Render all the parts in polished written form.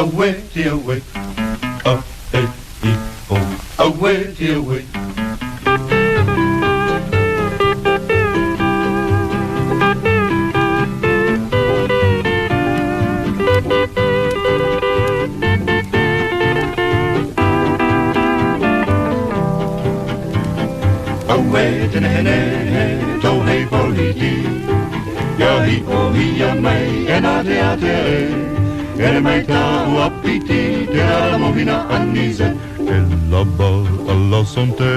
away, dear away, hey, oh, away, dear away. Away to the to hey politi, ya hi o hi ya mai enate ate, ere mai ta wapiti te la movina anise, la bas alla santé.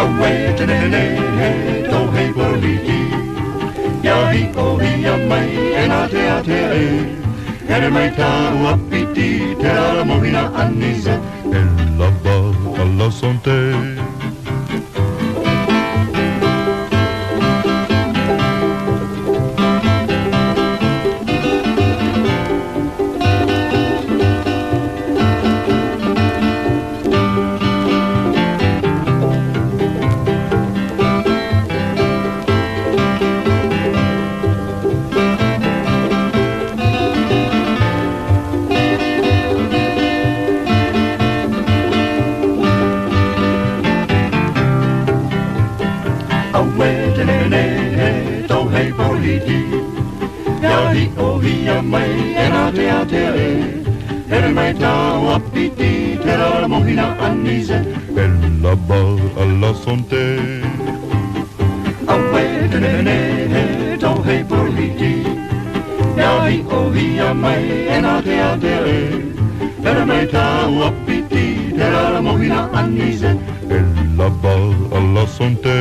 Away to the to hey politi, ya hi o hi ya mai enate ate, ere mai ta wapiti te la movina anise, la bas alla santé. Away to the to hey politi, ya hi o hi ya mai enate ate, ere mai ta wapiti te la movina anise, la bas alla santé. Away to the to hey politi, ya hi o hi ya mai enate ate, ere mai ta wapiti te la movina anise, la bas alla santé.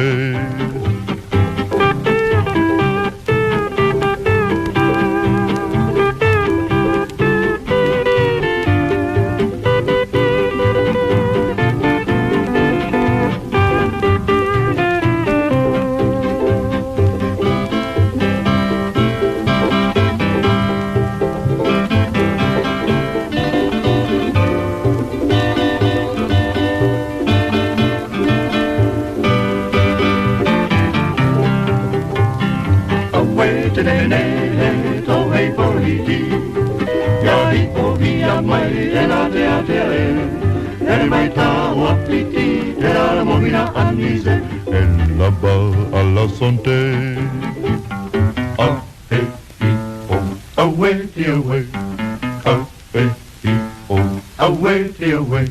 Away to the to hey politi, ya hi o hi ya mai enate ate, ere mai ta wapiti te la movina anise, la bas alla santé. hey, away, dear away, hey, away, dear away.